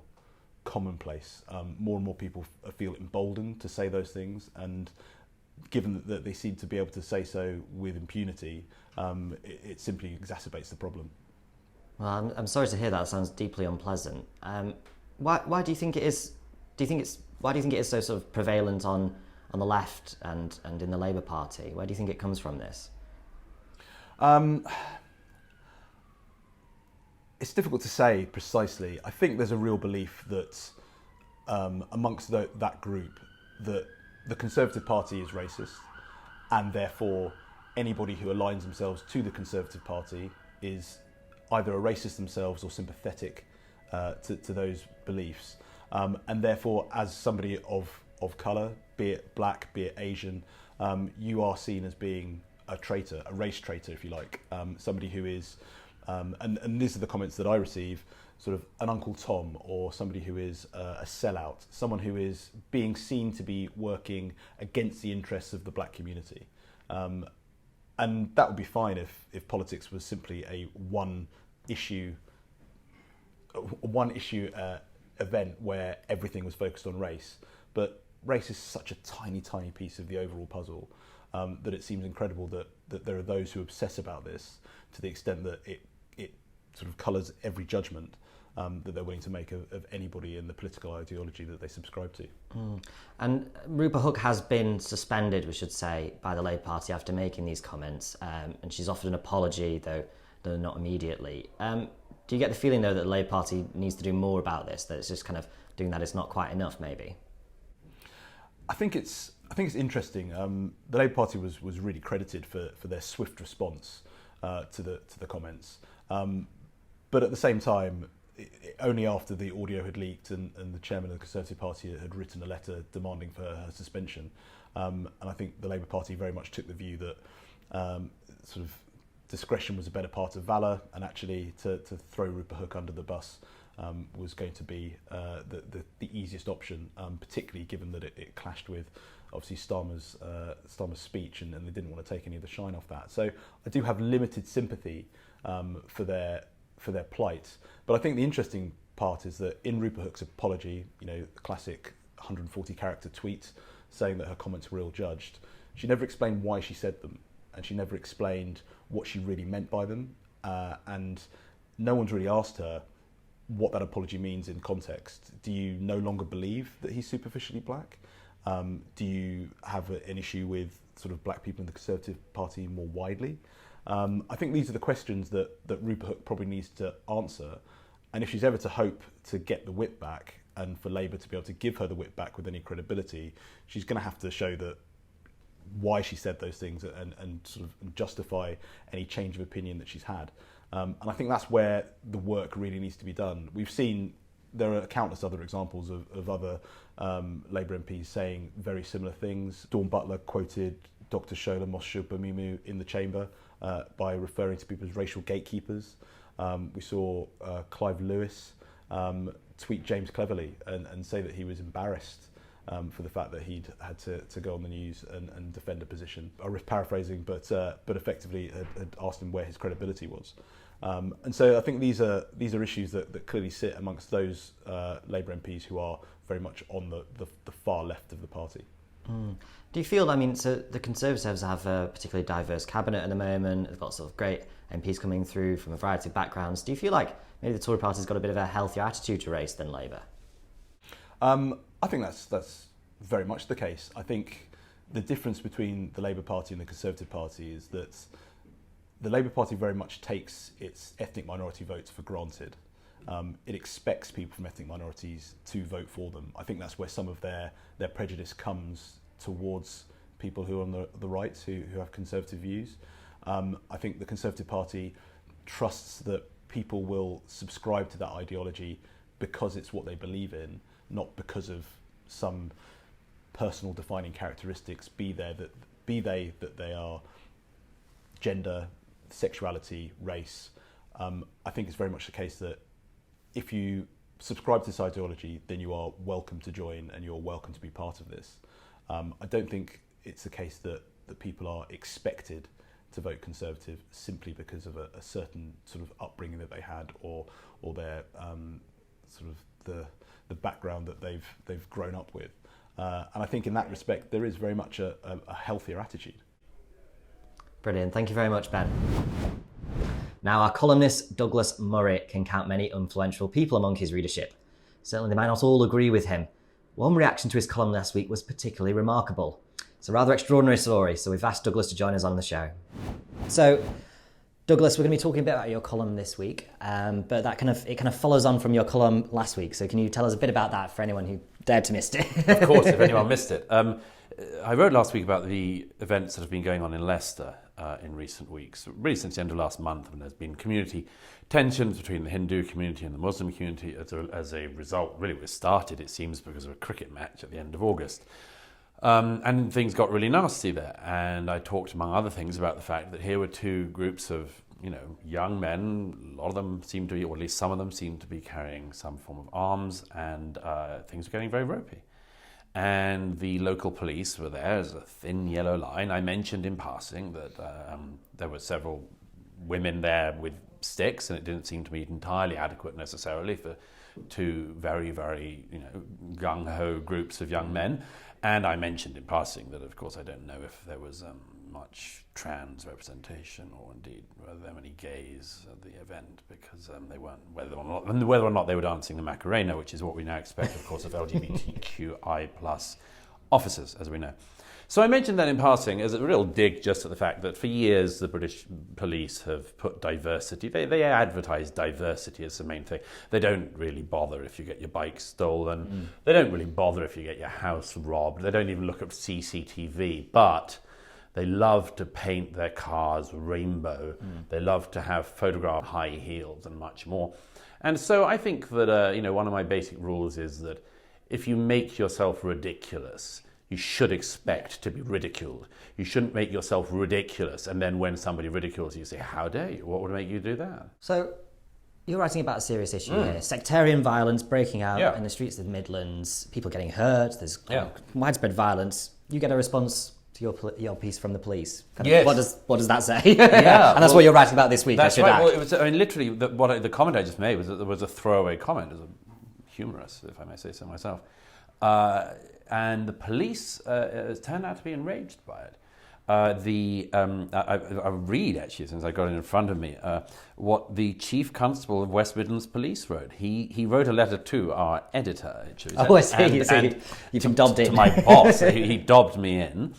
commonplace. More and more people feel emboldened to say those things, and given that they seem to be able to say so with impunity, it simply exacerbates the problem. Well, I'm sorry to hear that. It sounds deeply unpleasant. Why do you think it is? Why do you think it is so sort of prevalent on the left and in the Labour Party? Where do you think it comes from? This? It's difficult to say precisely. I think there's a real belief that amongst that group that the Conservative Party is racist, and therefore anybody who aligns themselves to the Conservative Party is either a racist themselves or sympathetic to those beliefs. And therefore, as somebody of colour, be it black, be it Asian, you are seen as being a traitor, a race traitor, if you like, somebody who is, and these are the comments that I receive, sort of an Uncle Tom, or somebody who is a sellout, someone who is being seen to be working against the interests of the black community. And that would be fine if politics was simply a one issue event where everything was focused on race. But race is such a tiny piece of the overall puzzle that it seems incredible that there are those who obsess about this to the extent that it sort of colours every judgment that they're willing to make of anybody in the political ideology that they subscribe to. And Rupert Hook has been suspended, we should say, by the Labour Party after making these comments, and she's offered an apology, though not immediately. Do you get the feeling, though, that the Labour Party needs to do more about this, that it's just kind of doing that is not quite enough, maybe? I think it's interesting. The Labour Party was really credited for their swift response to the comments, but at the same time, only after the audio had leaked and the chairman of the Conservative Party had written a letter demanding for her suspension, and I think the Labour Party very much took the view that sort of discretion was a better part of valour, and actually to throw Rupert Hook under the bus was going to be the easiest option, particularly given that it clashed with obviously Starmer's speech, and they didn't want to take any of the shine off that. So I do have limited sympathy for their plight, but I think the interesting part is that in Rupert Hook's apology, you know, the classic 140 character tweet saying that her comments were ill-judged, she never explained why she said them, and she never explained what she really meant by them, and no one's really asked her what that apology means in context. Do you no longer believe that he's superficially black? Do you have an issue with sort of black people in the Conservative Party more widely? I think these are the questions that Rupert Hook probably needs to answer, and if she's ever to hope to get the whip back and for Labour to be able to give her the whip back with any credibility, she's going to have to show that why she said those things and sort of justify any change of opinion that she's had. And I think that's where the work really needs to be done. We've seen there are countless other examples of other Labour MPs saying very similar things. Dawn Butler quoted Dr. Shola Moshood-Bomimu in the chamber by referring to people as racial gatekeepers. We saw Clive Lewis tweet James Cleverly and say that he was embarrassed for the fact that he'd had to go on the news and defend a position. I was paraphrasing, but effectively had asked him where his credibility was. And so I think these are issues that clearly sit amongst those Labour MPs who are very much on the far left of the party. Do you feel, I mean, so the Conservatives have a particularly diverse cabinet at the moment, they've got sort of great MPs coming through from a variety of backgrounds. Do you feel like maybe the Tory party's got a bit of a healthier attitude to race than Labour? I think that's very much the case. I think the difference between the Labour Party and the Conservative Party is that the Labour Party very much takes its ethnic minority votes for granted. It expects people from ethnic minorities to vote for them. I think that's where some of their prejudice comes towards people who are on the right, who have conservative views. I think the Conservative Party trusts that people will subscribe to that ideology because it's what they believe in, not because of some personal defining characteristics, be they that they are gender, sexuality, race. I think it's very much the case that if you subscribe to this ideology, then you are welcome to join and you're welcome to be part of this. I don't think it's the case that people are expected to vote Conservative simply because of a certain sort of upbringing that they had or their sort of the background that they've grown up with. And I think in that respect, there is very much a healthier attitude. Brilliant. Thank you very much, Ben. Now, our columnist Douglas Murray can count many influential people among his readership. Certainly they might not all agree with him. One reaction to his column last week was particularly remarkable. It's a rather extraordinary story, so we've asked Douglas to join us on the show. So, Douglas, we're going to be talking a bit about your column this week, but that kind of follows on from your column last week. So can you tell us a bit about that for anyone who dared to miss it? Of course, if anyone missed it. I wrote last week about the events that have been going on in Leicester in recent weeks, really since the end of last month, when there's been community tensions between the Hindu community and the Muslim community. As a result, really it started, it seems, because of a cricket match at the end of August. And things got really nasty there. And I talked, among other things, about the fact that here were two groups of, young men. A lot of them seemed to be, or at least some of them seemed to be carrying some form of arms, and things were getting very ropey. And the local police were there as a thin yellow line. I mentioned in passing that there were several women there with sticks, and it didn't seem to me entirely adequate necessarily for two very, very, gung-ho groups of young men. And I mentioned in passing that, of course, I don't know if there was much trans representation, or indeed whether there were any gays at the event, because they weren't, whether or not they were dancing the Macarena, which is what we now expect, of course, of LGBTQI plus officers, as we know. So I mentioned that in passing as a real dig just at the fact that for years the British police have put diversity, they advertise diversity as the main thing. They don't really bother if you get your bike stolen. They don't really bother if you get your house robbed. They don't even look at CCTV, but they love to paint their cars rainbow. They love to have photographed high heels and much more. And so I think that one of my basic rules is that if you make yourself ridiculous, you should expect to be ridiculed. You shouldn't make yourself ridiculous, and then when somebody ridicules you, say, how dare you? What would make you do that? So, you're writing about a serious issue here. Sectarian violence breaking out in the streets of the Midlands, people getting hurt, there's widespread violence. You get a response to your piece from the police. Yes. What does that say? And that's what you're writing about this week. That's right. Well, it was, literally, the comment I just made was that there was a throwaway comment. It was humorous, if I may say so myself. And the police turned out to be enraged by it. I read, actually, since I got it in front of me, what the Chief Constable of West Midlands Police wrote. He wrote a letter to our editor. I see. You've dobbed in. To my boss. He dobbed me in.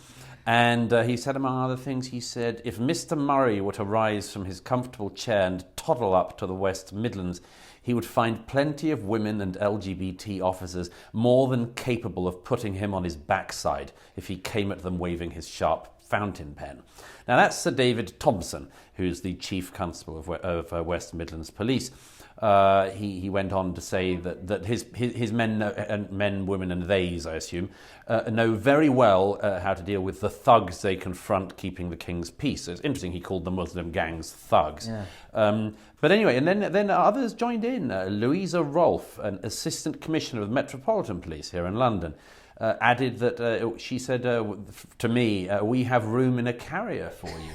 And he said, among other things, he said, if Mr. Murray were to rise from his comfortable chair and toddle up to the West Midlands, he would find plenty of women and LGBT officers more than capable of putting him on his backside if he came at them waving his sharp fountain pen. Now that's Sir David Thompson, who's the Chief Constable of West Midlands Police. He went on to say that his men, women and theys, I assume, know very well how to deal with the thugs they confront keeping the king's peace. So it's interesting he called the Muslim gangs thugs. Yeah. But anyway, and then others joined in. Louisa Rolfe, an Assistant Commissioner of the Metropolitan Police here in London, added that she said to me, we have room in a carrier for you.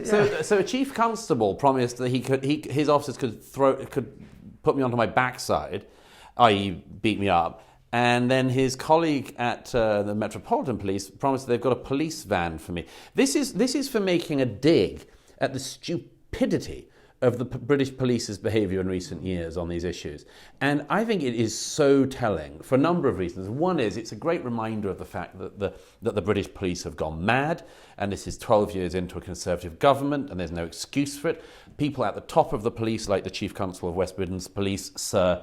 So a chief constable promised that his officers could put me onto my backside, i.e. beat me up, and then his colleague at the Metropolitan Police promised that they've got a police van for me. This is for making a dig at the stupidity of the British police's behaviour in recent years on these issues. And I think it is so telling for a number of reasons. One is it's a great reminder of the fact that the British police have gone mad, and this is 12 years into a Conservative government, and there's no excuse for it. People at the top of the police, like the Chief Constable of West Midlands Police, Sir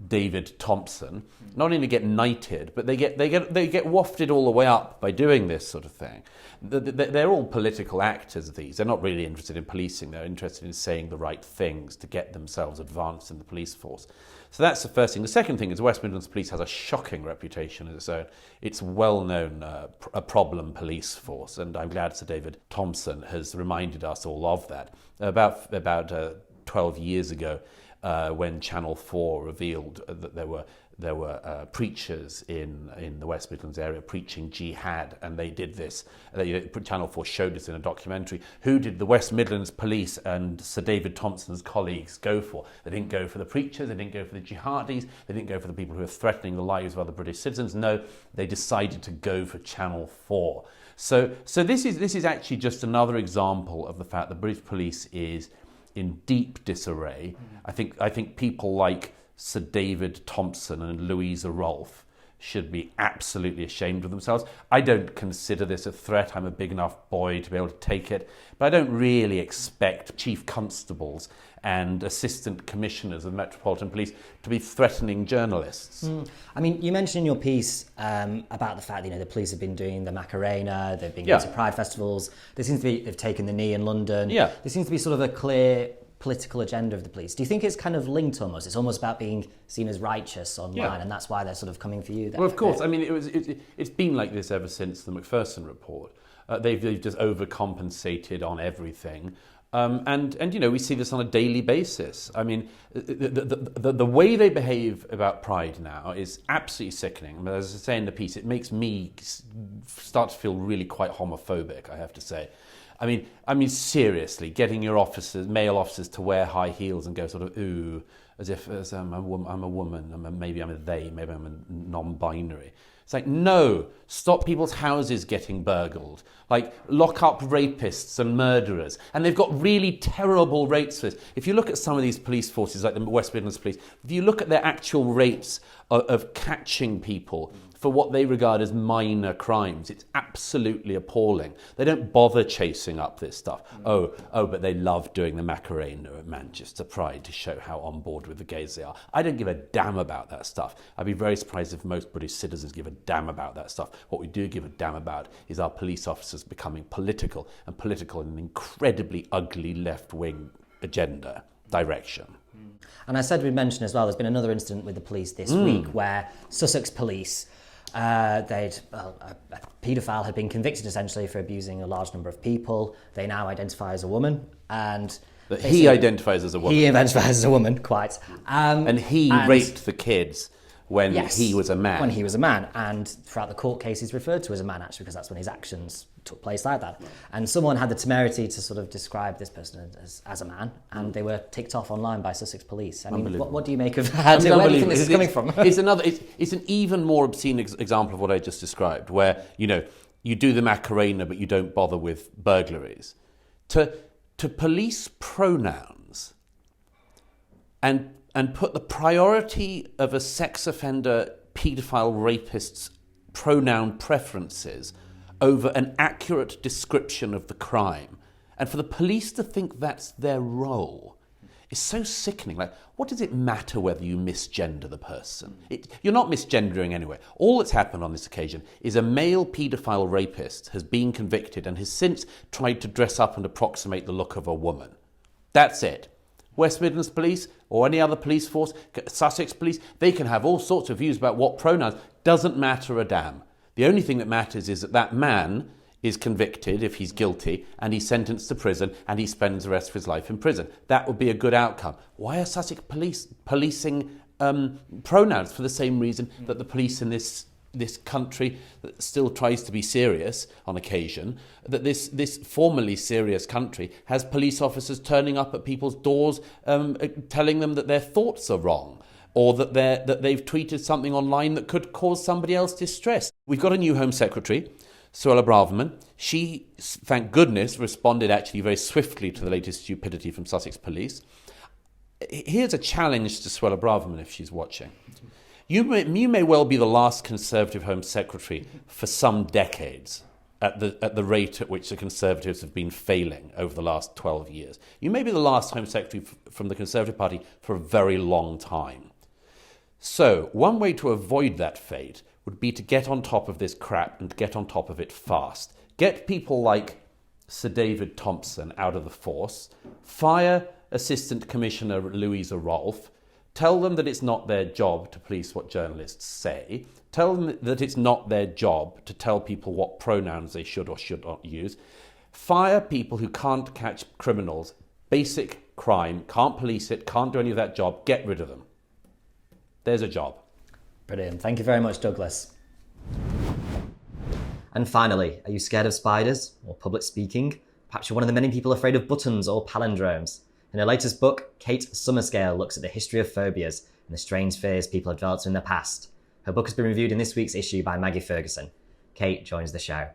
David Thompson, not only get knighted, but they get wafted all the way up by doing this sort of thing. They're all political actors, these. They're not really interested in policing. They're interested in saying the right things to get themselves advanced in the police force. So that's the first thing. The second thing is West Midlands Police has a shocking reputation as its own. It's well-known a problem police force, and I'm glad Sir David Thompson has reminded us all of that. About 12 years ago, when Channel 4 revealed that there were preachers in the West Midlands area preaching jihad, and they did this. Channel 4 showed this in a documentary. Who did the West Midlands Police and Sir David Thompson's colleagues go for? They didn't go for the preachers, they didn't go for the jihadis, they didn't go for the people who were threatening the lives of other British citizens. No, they decided to go for Channel 4. So this is actually just another example of the fact that British police is in deep disarray. I think people like Sir David Thompson and Louisa Rolfe should be absolutely ashamed of themselves. I don't consider this a threat. I'm a big enough boy to be able to take it. But I don't really expect chief constables and assistant commissioners of Metropolitan Police to be threatening journalists. I mean, you mentioned in your piece about the fact that the police have been doing the Macarena, they've been going to Pride festivals. They've taken the knee in London. Yeah. There seems to be sort of a clear political agenda of the police. Do you think it's kind of linked almost? It's almost about being seen as righteous online, and that's why they're sort of coming for you there. Well, of course. I mean, it's been like this ever since the Macpherson report. They've just overcompensated on everything. And we see this on a daily basis. I mean, the way they behave about Pride now is absolutely sickening. But as I say in the piece, it makes me start to feel really quite homophobic, I have to say. I mean, seriously, getting your male officers to wear high heels and go sort of, ooh, as if I'm a woman, maybe I'm a they, maybe I'm a non-binary. It's like, no, stop people's houses getting burgled. Like, lock up rapists and murderers. And they've got really terrible rates for this. If you look at some of these police forces, like the West Midlands Police, if you look at their actual rates of catching people for what they regard as minor crimes, it's absolutely appalling. They don't bother chasing up this stuff. Oh, but they love doing the Macarena at Manchester Pride to show how on board with the gays they are. I don't give a damn about that stuff. I'd be very surprised if most British citizens give a damn about that stuff. What we do give a damn about is our police officers becoming political in an incredibly ugly left-wing agenda direction. And I said we'd mention as well, there's been another incident with the police this week where Sussex police, a paedophile had been convicted essentially for abusing a large number of people. They now identify as a woman, and he identifies as a woman. He identifies as a woman, quite. And he raped the kids when he was a man. When he was a man, and throughout the court case, he's referred to as a man actually because that's when his actions took place like that. And someone had the temerity to sort of describe this person as a man, and they were ticked off online by Sussex police. I mean, what do you make of that? Where do you think this is coming from? It's an even more obscene example of what I just described, where you do the Macarena but you don't bother with burglaries. To police pronouns and put the priority of a sex offender, paedophile, rapist's pronoun preferences over an accurate description of the crime, and for the police to think that's their role, is so sickening. Like, what does it matter whether you misgender the person? You're not misgendering anyway. All that's happened on this occasion is a male paedophile rapist has been convicted and has since tried to dress up and approximate the look of a woman. That's it. West Midlands Police or any other police force, Sussex Police, they can have all sorts of views about what pronouns. Doesn't matter a damn. The only thing that matters is that man is convicted if he's guilty and he's sentenced to prison and he spends the rest of his life in prison. That would be a good outcome. Why are Sussex Police policing pronouns? For the same reason that the police in this country that still tries to be serious on occasion, that this formerly serious country has police officers turning up at people's doors telling them that their thoughts are wrong, or that they've tweeted something online that could cause somebody else distress. We've got a new Home Secretary, Suella Braverman, she, thank goodness, responded actually very swiftly to the latest stupidity from Sussex Police. Here's a challenge to Suella Braverman if she's watching. You may well be the last Conservative Home Secretary for some decades at the rate at which the Conservatives have been failing over the last 12 years. You may be the last Home Secretary from the Conservative Party for a very long time. So, one way to avoid that fate would be to get on top of this crap and get on top of it fast. Get people like Sir David Thompson out of the force, fire Assistant Commissioner Louisa Rolfe, tell them that it's not their job to police what journalists say, tell them that it's not their job to tell people what pronouns they should or should not use, fire people who can't catch criminals, basic crime, can't police it, can't do any of that job, get rid of them. There's a job. Brilliant. Thank you very much, Douglas. And finally, are you scared of spiders or public speaking? Perhaps you're one of the many people afraid of buttons or palindromes. In her latest book, Kate Summerscale looks at the history of phobias and the strange fears people have developed in the past. Her book has been reviewed in this week's issue by Maggie Ferguson. Kate joins the show.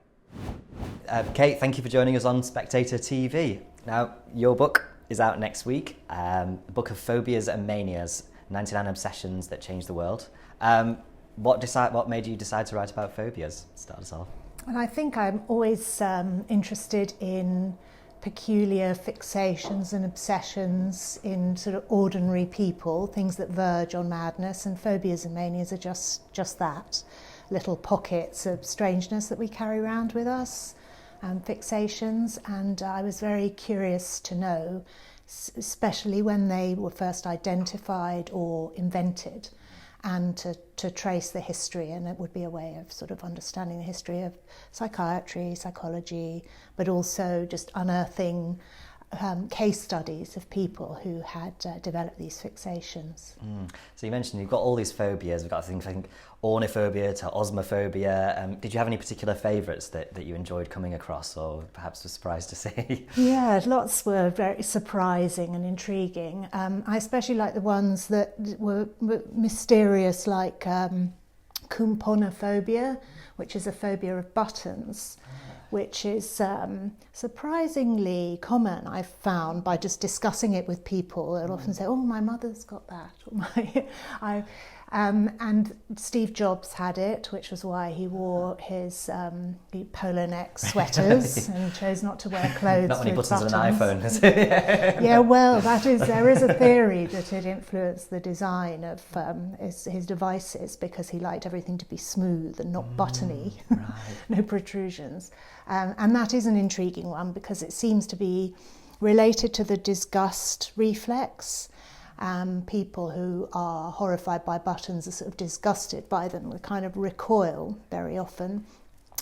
Kate, thank you for joining us on Spectator TV. Now, your book is out next week, the book of Phobias and Manias, 99 Obsessions That Changed the World. What made you decide to write about phobias? Start us off. Well, I think I'm always interested in peculiar fixations and obsessions in sort of ordinary people, things that verge on madness, and phobias and manias are just that, little pockets of strangeness that we carry around with us, fixations, and I was very curious to know, especially when they were first identified or invented, and to trace the history, and it would be a way of sort of understanding the history of psychiatry, psychology, but also just unearthing case studies of people who had developed these fixations. So you mentioned you've got all these phobias. We've got things like ornithobia to osmophobia. Did you have any particular favourites that you enjoyed coming across, or perhaps were surprised to see? Yeah, lots were very surprising and intriguing. I especially like the ones that were mysterious, like kumponophobia, which is a phobia of buttons, which is surprisingly common, I've found, by just discussing it with people. They'll often say, oh, my mother's got that. Or and Steve Jobs had it, which was why he wore his polo neck sweaters and chose not to wear clothes not many with buttons on an iPhone, is it? Yeah, well, there is a theory that it influenced the design of his devices, because he liked everything to be smooth and not buttony, right. No protrusions. And that is an intriguing one, because it seems to be related to the disgust reflex. People who are horrified by buttons are sort of disgusted by them, they kind of recoil very often,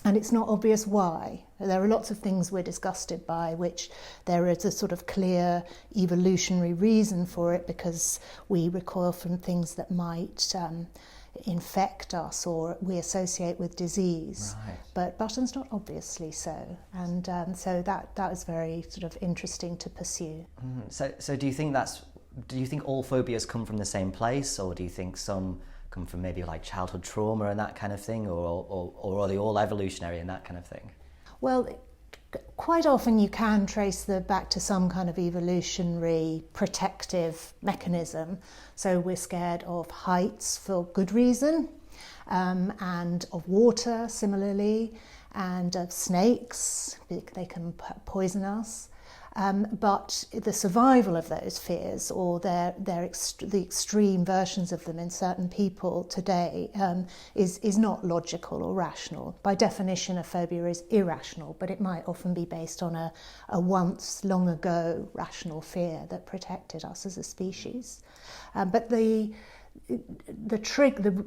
and it's not obvious why. There are lots of things we're disgusted by, which there is a sort of clear evolutionary reason for it, because we recoil from things that might infect us or we associate with disease. Right. But buttons not obviously so, and so that was very sort of interesting to pursue. So do you think all phobias come from the same place, or do you think some come from maybe like childhood trauma and that kind of thing, or are they all evolutionary and that kind of thing? Well, quite often you can trace back to some kind of evolutionary protective mechanism. So we're scared of heights for good reason, and of water similarly, and of snakes. They can poison us. But the survival of those fears, or the extreme versions of them in certain people today, is not logical or rational. By definition, a phobia is irrational, but it might often be based on a once long ago rational fear that protected us as a species. But the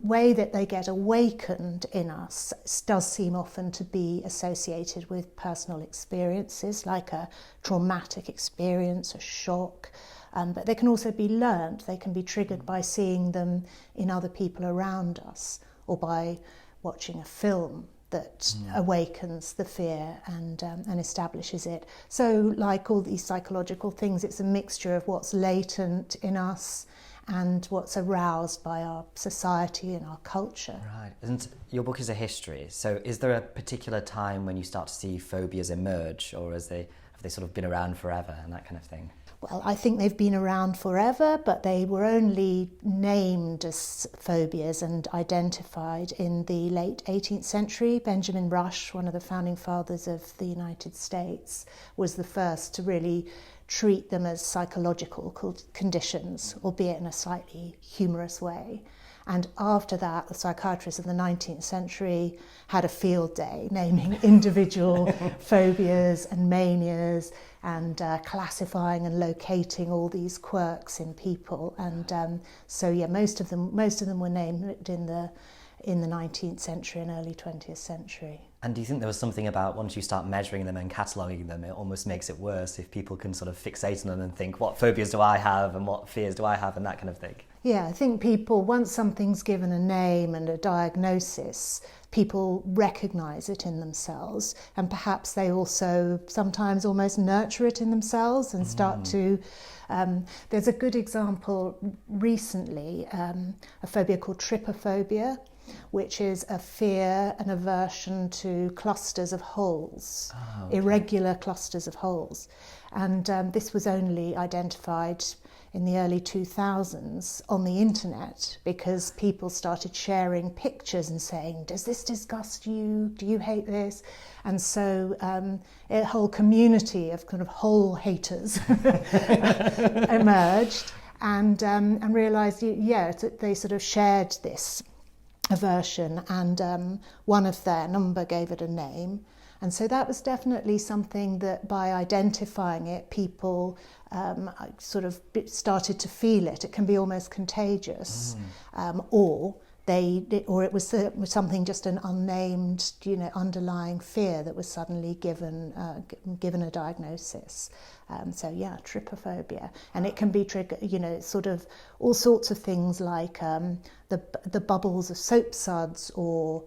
way that they get awakened in us does seem often to be associated with personal experiences, like a traumatic experience, a shock, but they can also be learned. They can be triggered by seeing them in other people around us, or by watching a film that awakens the fear and establishes it. So like all these psychological things, it's a mixture of what's latent in us and what's aroused by our society and our culture. Right. And your book is a history, so is there a particular time when you start to see phobias emerge, or have they sort of been around forever and that kind of thing? Well, I think they've been around forever, but they were only named as phobias and identified in the late 18th century. Benjamin Rush, one of the founding fathers of the United States, was the first to really treat them as psychological conditions, albeit in a slightly humorous way. And after that, the psychiatrists of the 19th century had a field day naming individual phobias and manias and classifying and locating all these quirks in people. And most of them were named in the 19th century and early 20th century. And do you think there was something about once you start measuring them and cataloguing them, it almost makes it worse if people can sort of fixate on them and think, what phobias do I have and what fears do I have and that kind of thing? Yeah, I think people, once something's given a name and a diagnosis, people recognise it in themselves, and perhaps they also sometimes almost nurture it in themselves and start to... there's a good example recently, a phobia called trypophobia, which is a fear and aversion to clusters of holes, irregular clusters of holes. And this was only identified in the early 2000s on the internet because people started sharing pictures and saying, does this disgust you? Do you hate this? And so a whole community of kind of hole haters emerged and realised, they sort of shared this aversion, and one of their number gave it a name. And so that was definitely something that by identifying it, people sort of started to feel it. It can be almost contagious, or it was something, just an unnamed, underlying fear that was suddenly given a diagnosis. Trypophobia, and it can be triggered, sort of all sorts of things like the bubbles of soap suds, or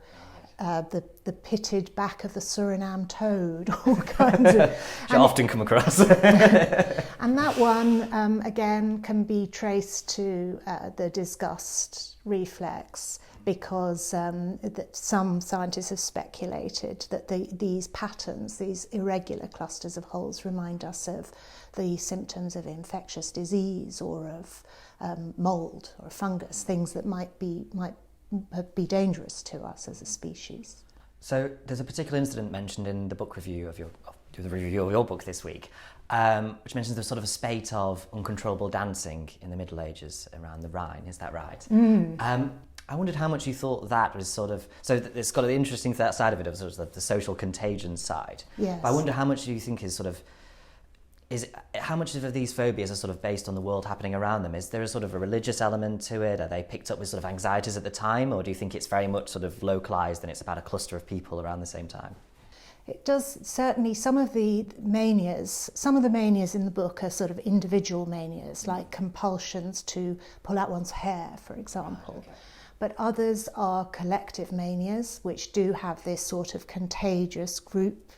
the pitted back of the Suriname toad, all kinds of. Which I often come across. And that one, again, can be traced to the disgust reflex, because that some scientists have speculated that these patterns, these irregular clusters of holes, remind us of the symptoms of infectious disease or of mould or fungus, things that might be dangerous to us as a species. So there's a particular incident mentioned in the book review of the review of your book this week, which mentions there's sort of a spate of uncontrollable dancing in the Middle Ages around the Rhine. Is that right? I wondered how much you thought that was sort of... So it's got an interesting side of it, of sort of the social contagion side. Yes. But I wonder how much do you think is sort of... how much of these phobias are sort of based on the world happening around them? Is there a sort of a religious element to it? Are they picked up with sort of anxieties at the time? Or do you think it's very much sort of localised and it's about a cluster of people around the same time? It does, certainly. Some of the manias in the book are sort of individual manias, like compulsions to pull out one's hair, for example. Okay. But others are collective manias, which do have this sort of contagious group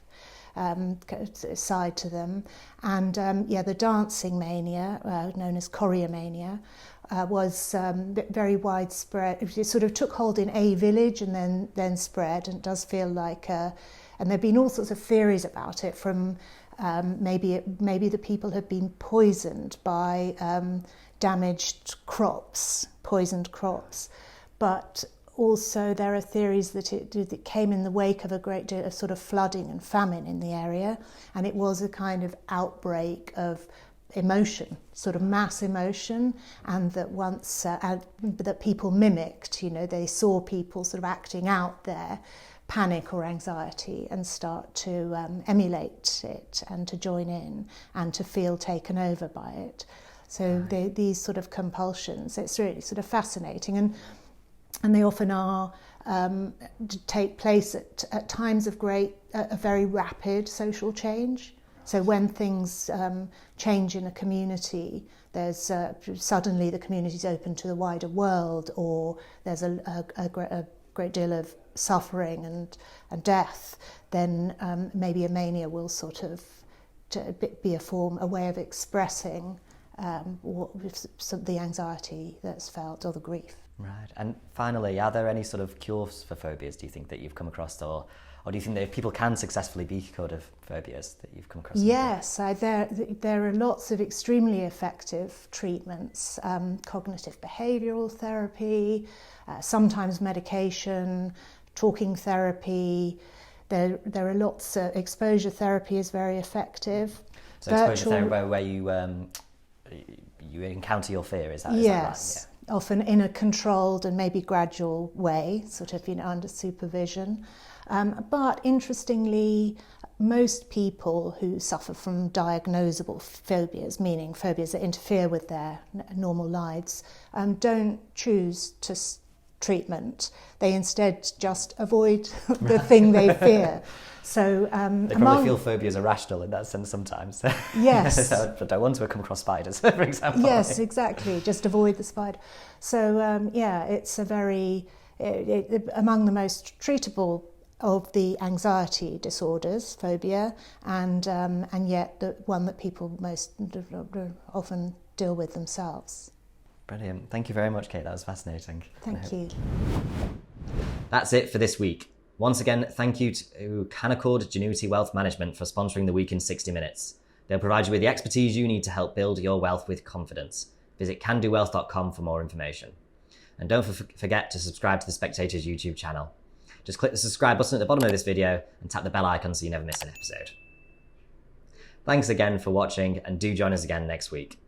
side to them. And the dancing mania, known as choreomania, was very widespread. It sort of took hold in a village and then spread, and it does feel like... and there have been all sorts of theories about it, from maybe the people had been poisoned by poisoned crops. But also there are theories that it came in the wake of a great deal of sort of flooding and famine in the area, and it was a kind of outbreak of emotion, sort of mass emotion, and that once that people mimicked, they saw people sort of acting out their panic or anxiety and start to emulate it and to join in and to feel taken over by it. So these sort of compulsions, it's really sort of fascinating, and they often are to take place at times of a very rapid social change. So when things change in a community, there's suddenly the community's open to the wider world, or there's a great deal of suffering and death, then maybe a mania will sort of be a way of expressing the anxiety that's felt or the grief. Right. And finally, are there any sort of cures for phobias, do you think, that you've come across, or do you think that people can successfully be cured of phobias that you've come across? Yes, there are lots of extremely effective treatments, cognitive behavioural therapy, sometimes medication, talking therapy. There are lots of exposure therapy is very effective. So exposure therapy where you encounter your fear, is that right? Yes, yeah. Often in a controlled and maybe gradual way, sort of under supervision. But interestingly, most people who suffer from diagnosable phobias, meaning phobias that interfere with their normal lives, don't choose to treatment. They instead just avoid the thing they fear. So they probably feel phobias are rational in that sense sometimes. Yes. So I don't want to come across spiders, for example. Yes, exactly. Just avoid the spider. So it's a very among the most treatable of the anxiety disorders, phobia, and yet the one that people most often deal with themselves. Brilliant. Thank you very much, Kate. That was fascinating. Thank you. That's it for this week. Once again, thank you to Canaccord Genuity Wealth Management for sponsoring the Week in 60 Minutes. They'll provide you with the expertise you need to help build your wealth with confidence. Visit candowealth.com for more information. And don't forget to subscribe to the Spectator's YouTube channel. Just click the subscribe button at the bottom of this video and tap the bell icon so you never miss an episode. Thanks again for watching, and do join us again next week.